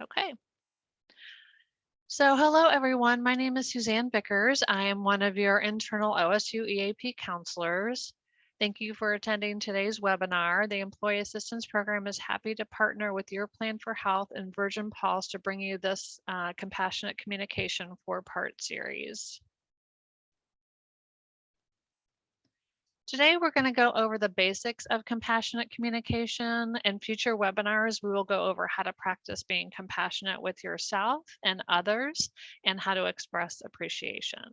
Okay. So hello, everyone. My name is Suzanne Vickers. I am one of your internal OSU EAP counselors. Thank you for attending today's webinar. The Employee Assistance Program is happy to partner with your Plan for Health and Virgin Pulse to bring you this compassionate communication 4-part series. Today, we're going to go over the basics of compassionate communication. In future webinars, we will go over how to practice being compassionate with yourself and others and how to express appreciation.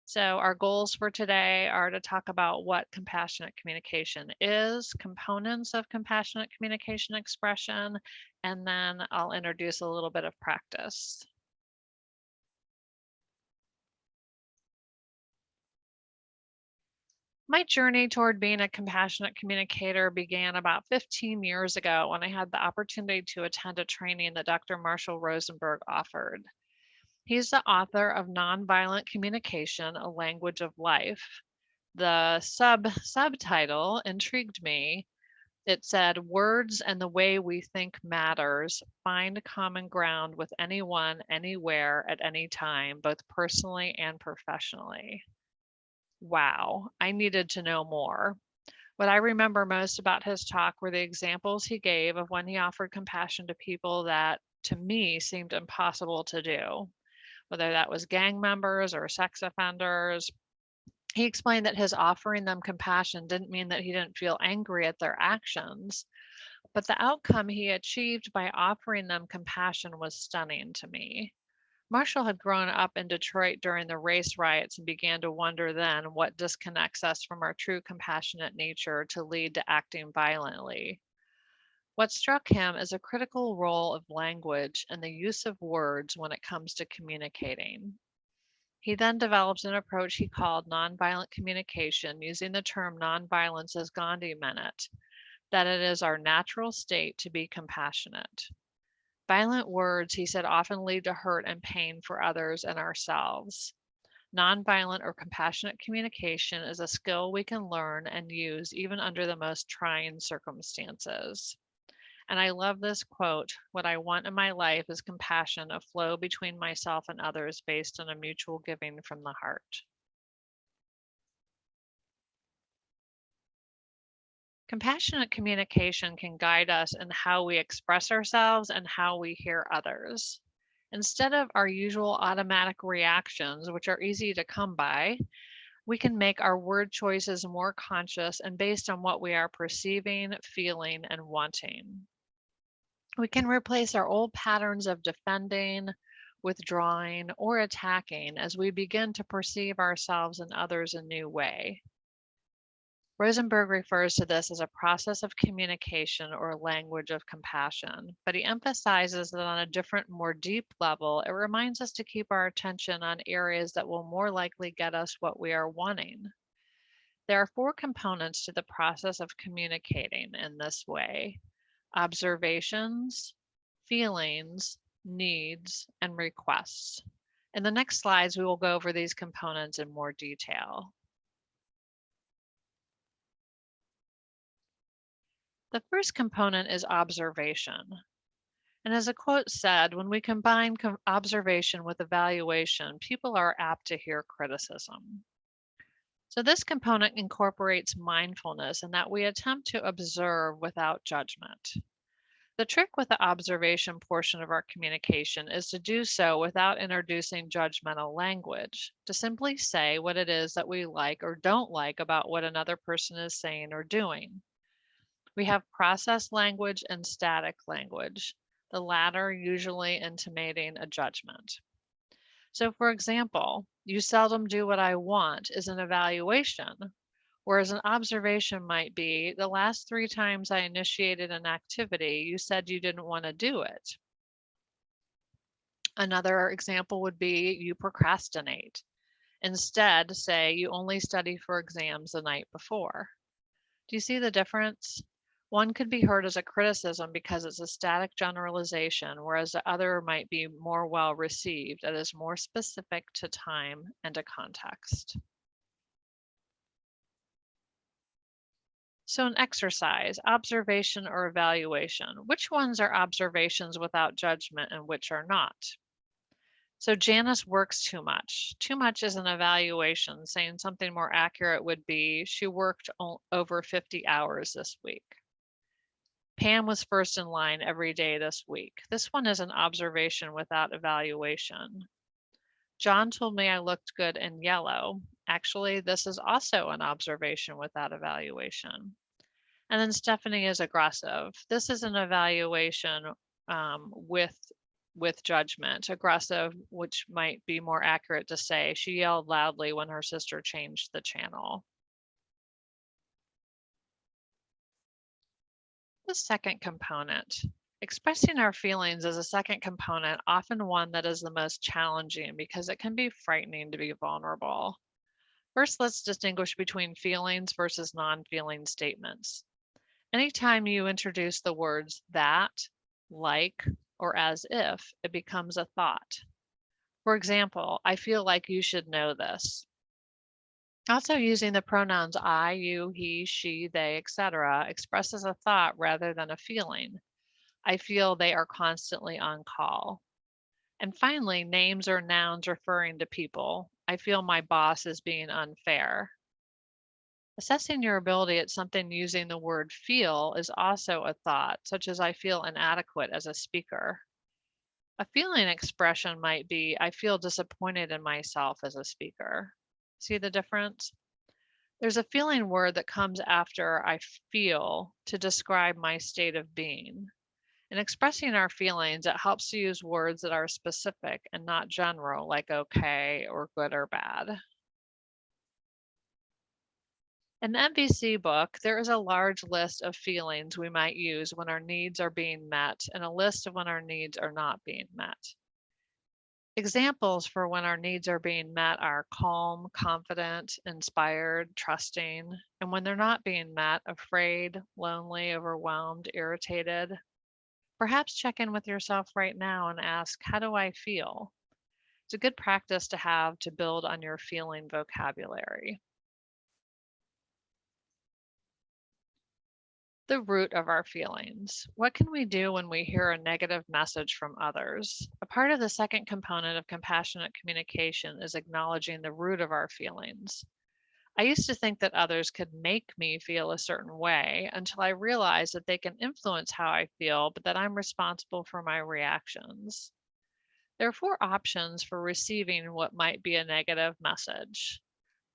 So our goals for today are to talk about what compassionate communication is, components of compassionate communication expression, and then I'll introduce a little bit of practice. My journey toward being a compassionate communicator began about 15 years ago when I had the opportunity to attend a training that Dr. Marshall Rosenberg offered. He's the author of Nonviolent Communication, A Language of Life. The subtitle intrigued me. It said, "Words and the way we think matters. Find common ground with anyone, anywhere, at any time, both personally and professionally." Wow, I needed to know more. What I remember most about his talk were the examples he gave of when he offered compassion to people that, to me, seemed impossible to do, whether that was gang members or sex offenders. He explained that his offering them compassion didn't mean that he didn't feel angry at their actions, but the outcome he achieved by offering them compassion was stunning to me. Marshall had grown up in Detroit during the race riots and began to wonder then what disconnects us from our true compassionate nature to lead to acting violently. What struck him is a critical role of language and the use of words when it comes to communicating. He then developed an approach he called nonviolent communication, using the term nonviolence as Gandhi meant it, that it is our natural state to be compassionate. Violent words, he said, often lead to hurt and pain for others and ourselves. Nonviolent or compassionate communication is a skill we can learn and use even under the most trying circumstances. And I love this quote: "What I want in my life is compassion, a flow between myself and others based on a mutual giving from the heart." Compassionate communication can guide us in how we express ourselves and how we hear others. Instead of our usual automatic reactions, which are easy to come by, we can make our word choices more conscious and based on what we are perceiving, feeling, and wanting. We can replace our old patterns of defending, withdrawing, or attacking as we begin to perceive ourselves and others a new way. Rosenberg refers to this as a process of communication or language of compassion, but he emphasizes that on a different, more deep level, it reminds us to keep our attention on areas that will more likely get us what we are wanting. There are 4 components to the process of communicating in this way: observations, feelings, needs, and requests. In the next slides, we will go over these components in more detail. The first component is observation. And as a quote said, when we combine observation with evaluation, people are apt to hear criticism. So this component incorporates mindfulness in that we attempt to observe without judgment. The trick with the observation portion of our communication is to do so without introducing judgmental language, to simply say what it is that we like or don't like about what another person is saying or doing. We have processed language and static language, the latter usually intimating a judgment. So, for example, "You seldom do what I want" is an evaluation, whereas an observation might be, "The last 3 times I initiated an activity, you said you didn't want to do it." Another example would be, "You procrastinate." Instead, say, "You only study for exams the night before." Do you see the difference? One could be heard as a criticism because it's a static generalization, whereas the other might be more well received and is more specific to time and to context. So, an exercise, observation or evaluation. Which ones are observations without judgment and which are not? So, Janice works too much. Too much is an evaluation, saying something more accurate would be she worked over 50 hours this week. Pam was first in line every day this week. This one is an observation without evaluation. John told me I looked good in yellow. Actually, this is also an observation without evaluation. And then Stephanie is aggressive. This is an evaluation with judgment. Aggressive, which might be more accurate to say, she yelled loudly when her sister changed the channel. The second component. Expressing our feelings is a second component, often one that is the most challenging because it can be frightening to be vulnerable. First, let's distinguish between feelings versus non-feeling statements. Anytime you introduce the words that, like, or as if, it becomes a thought. For example, I feel like you should know this. Also, using the pronouns I, you, he, she, they, etc. expresses a thought rather than a feeling. I feel they are constantly on call. And finally, names or nouns referring to people. I feel my boss is being unfair. Assessing your ability at something using the word feel is also a thought, such as I feel inadequate as a speaker. A feeling expression might be I feel disappointed in myself as a speaker. See the difference? There's a feeling word that comes after I feel to describe my state of being. In expressing our feelings, it helps to use words that are specific and not general, like okay or good or bad. In the MVC book, there is a large list of feelings we might use when our needs are being met and a list of when our needs are not being met. Examples for when our needs are being met are calm, confident, inspired, trusting, and when they're not being met, afraid, lonely, overwhelmed, irritated. Perhaps check in with yourself right now and ask, how do I feel? It's a good practice to have to build on your feeling vocabulary. The root of our feelings. What can we do when we hear a negative message from others? A part of the second component of compassionate communication is acknowledging the root of our feelings. I used to think that others could make me feel a certain way until I realized that they can influence how I feel, but that I'm responsible for my reactions. There are four options for receiving what might be a negative message: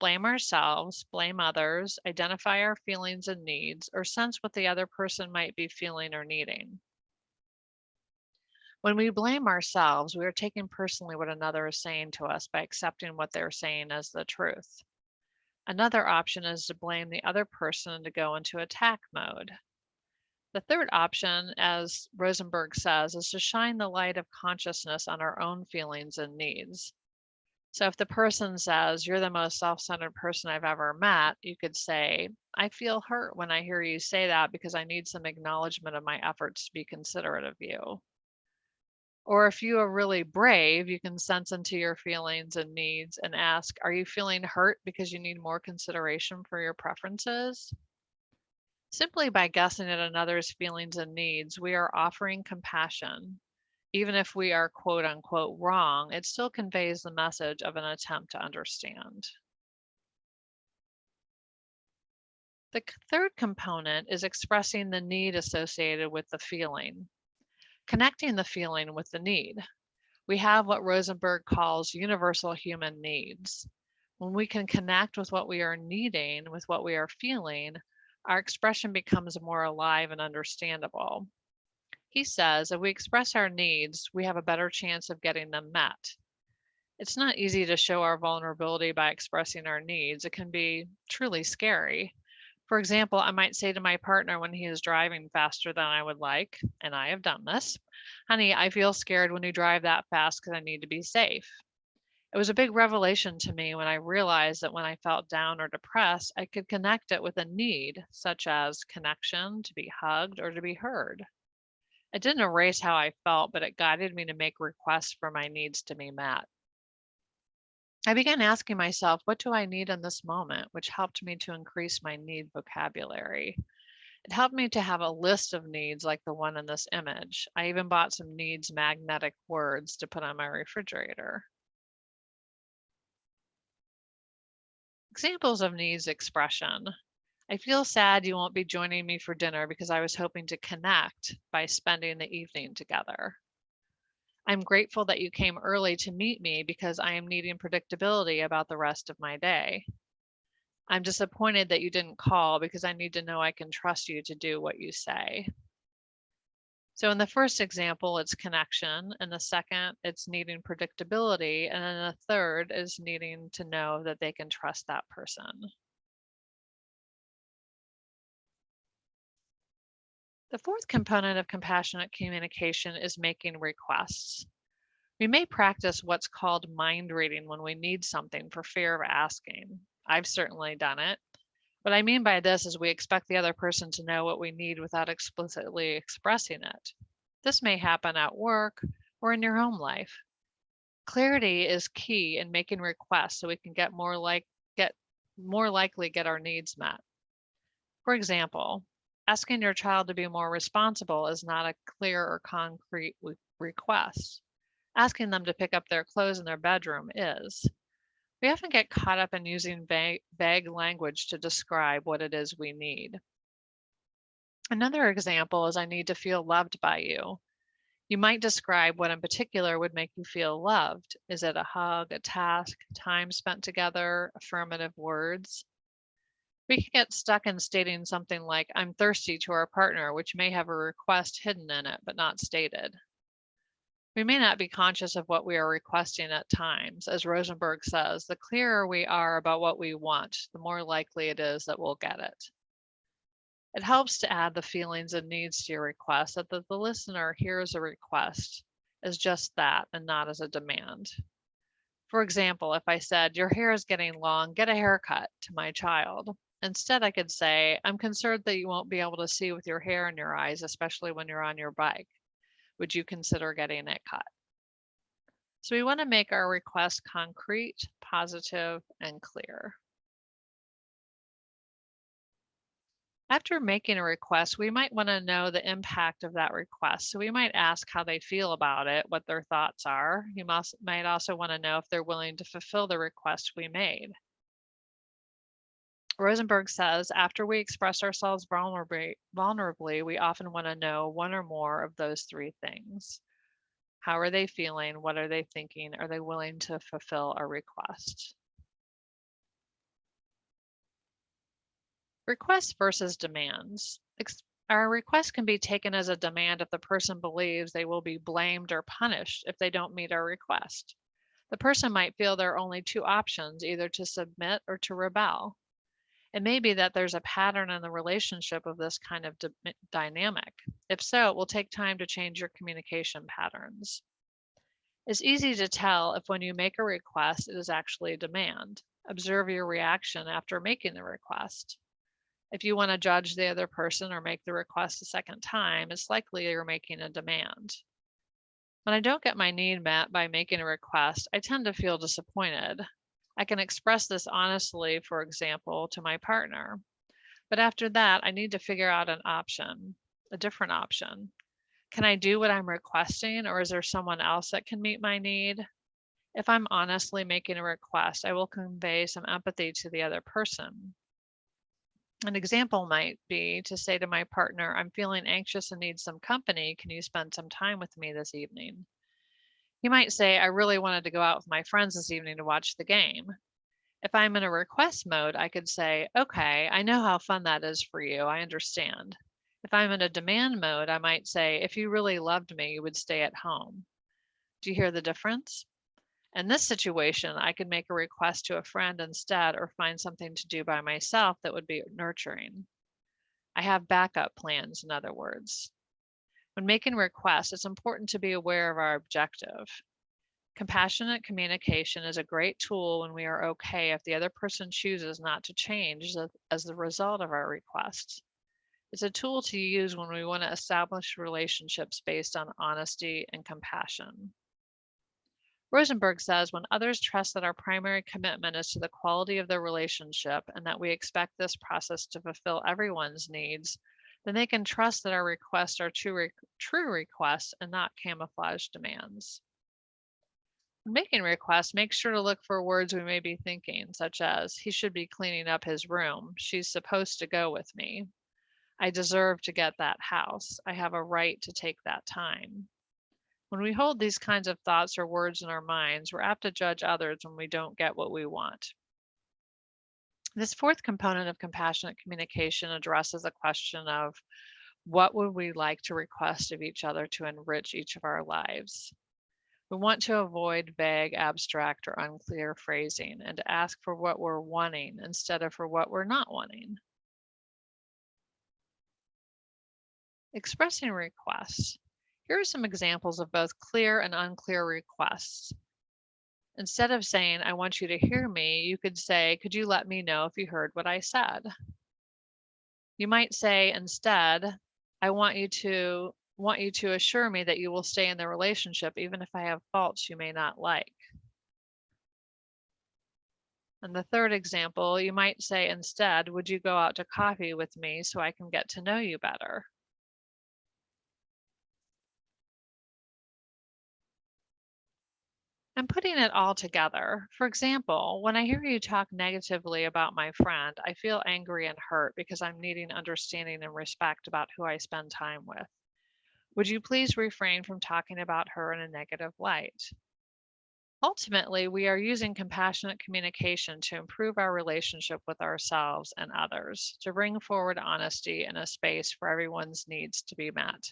blame ourselves, blame others, identify our feelings and needs, or sense what the other person might be feeling or needing. When we blame ourselves, we are taking personally what another is saying to us by accepting what they're saying as the truth. Another option is to blame the other person and to go into attack mode. The third option, as Rosenberg says, is to shine the light of consciousness on our own feelings and needs. So if the person says, you're the most self-centered person I've ever met, you could say, I feel hurt when I hear you say that because I need some acknowledgement of my efforts to be considerate of you. Or if you are really brave, you can sense into your feelings and needs and ask, are you feeling hurt because you need more consideration for your preferences? Simply by guessing at another's feelings and needs, we are offering compassion. Even if we are quote unquote wrong, it still conveys the message of an attempt to understand. The third component is expressing the need associated with the feeling, connecting the feeling with the need. We have what Rosenberg calls universal human needs. When we can connect with what we are needing, with what we are feeling, our expression becomes more alive and understandable. He says if we express our needs, we have a better chance of getting them met. It's not easy to show our vulnerability by expressing our needs. It can be truly scary. For example, I might say to my partner when he is driving faster than I would like, and I have done this, honey, I feel scared when you drive that fast because I need to be safe. It was a big revelation to me when I realized that when I felt down or depressed, I could connect it with a need, such as connection, to be hugged, or to be heard. It didn't erase how I felt, but it guided me to make requests for my needs to be met. I began asking myself, what do I need in this moment? Which helped me to increase my need vocabulary. It helped me to have a list of needs like the one in this image. I even bought some needs magnetic words to put on my refrigerator. Examples of needs expression. I feel sad you won't be joining me for dinner because I was hoping to connect by spending the evening together. I'm grateful that you came early to meet me because I am needing predictability about the rest of my day. I'm disappointed that you didn't call because I need to know I can trust you to do what you say. So in the first example, it's connection. In the second, it's needing predictability. And then the third is needing to know that they can trust that person. The fourth component of compassionate communication is making requests. We may practice what's called mind reading when we need something for fear of asking. I've certainly done it. What I mean by this is we expect the other person to know what we need without explicitly expressing it. This may happen at work or in your home life. Clarity is key in making requests so we can get more likely get our needs met. For example, asking your child to be more responsible is not a clear or concrete request. Asking them to pick up their clothes in their bedroom is. We often get caught up in using vague language to describe what it is we need. Another example is I need to feel loved by you. You might describe what in particular would make you feel loved. Is it a hug, a task, time spent together, affirmative words? We can get stuck in stating something like, I'm thirsty to our partner, which may have a request hidden in it, but not stated. We may not be conscious of what we are requesting at times. As Rosenberg says, the clearer we are about what we want, the more likely it is that we'll get it. It helps to add the feelings and needs to your request so that the listener hears a request as just that and not as a demand. For example, if I said, your hair is getting long, get a haircut to my child. Instead, I could say, I'm concerned that you won't be able to see with your hair in your eyes, especially when you're on your bike. Would you consider getting it cut? So we want to make our request concrete, positive, and clear. After making a request, we might want to know the impact of that request. So we might ask how they feel about it, what their thoughts are. You might also want to know if they're willing to fulfill the request we made. Rosenberg says, after we express ourselves vulnerably, we often want to know one or more of those three things. How are they feeling? What are they thinking? Are they willing to fulfill our request? Requests versus demands. Our request can be taken as a demand if the person believes they will be blamed or punished if they don't meet our request. The person might feel there are only two options, either to submit or to rebel. It may be that there's a pattern in the relationship of this kind of dynamic. If so, it will take time to change your communication patterns. It's easy to tell if when you make a request, it is actually a demand. Observe your reaction after making the request. If you want to judge the other person or make the request a second time, it's likely you're making a demand. When I don't get my need met by making a request, I tend to feel disappointed. I can express this honestly, for example, to my partner. But after that, I need to figure out an option, a different option. Can I do what I'm requesting, or is there someone else that can meet my need? If I'm honestly making a request, I will convey some empathy to the other person. An example might be to say to my partner, I'm feeling anxious and need some company. Can you spend some time with me this evening? He might say, I really wanted to go out with my friends this evening to watch the game. If I'm in a request mode, I could say, okay, I know how fun that is for you. I understand. If I'm in a demand mode, I might say, if you really loved me, you would stay at home. Do you hear the difference? In this situation, I could make a request to a friend instead or find something to do by myself that would be nurturing. I have backup plans, in other words. When making requests, it's important to be aware of our objective. Compassionate communication is a great tool when we are okay if the other person chooses not to change as the result of our requests. It's a tool to use when we want to establish relationships based on honesty and compassion. Rosenberg says when others trust that our primary commitment is to the quality of the relationship and that we expect this process to fulfill everyone's needs, then they can trust that our requests are true requests and not camouflaged demands. When making requests, make sure to look for words we may be thinking, such as, he should be cleaning up his room, she's supposed to go with me, I deserve to get that house, I have a right to take that time. When we hold these kinds of thoughts or words in our minds, we're apt to judge others when we don't get what we want. This fourth component of compassionate communication addresses a question of what would we like to request of each other to enrich each of our lives? We want to avoid vague, abstract, or unclear phrasing and to ask for what we're wanting instead of for what we're not wanting. Expressing requests. Here are some examples of both clear and unclear requests. Instead of saying, I want you to hear me, you could say, could you let me know if you heard what I said? You might say instead, I want you to assure me that you will stay in the relationship even if I have faults you may not like. And the third example, you might say instead, would you go out to coffee with me so I can get to know you better? And putting it all together. For example, when I hear you talk negatively about my friend, I feel angry and hurt because I'm needing understanding and respect about who I spend time with. Would you please refrain from talking about her in a negative light? Ultimately, we are using compassionate communication to improve our relationship with ourselves and others, to bring forward honesty and a space for everyone's needs to be met.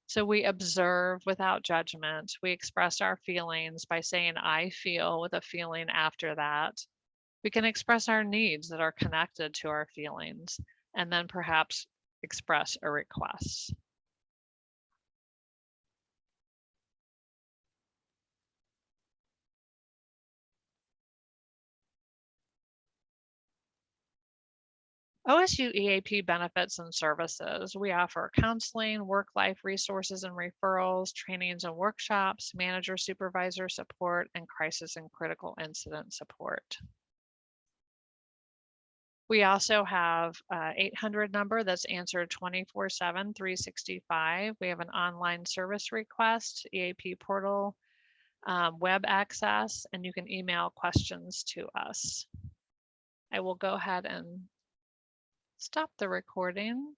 So we observe without judgment. We express our feelings by saying, I feel, with a feeling after that. We can express our needs that are connected to our feelings, and then perhaps express a request. OSU EAP benefits and services. We offer counseling, work life resources and referrals, trainings and workshops, manager supervisor support, and crisis and critical incident support. We also have an 800 number that's answered 24/7, 365. We have an online service request, EAP portal, web access, and you can email questions to us. I will go ahead and stop the recording.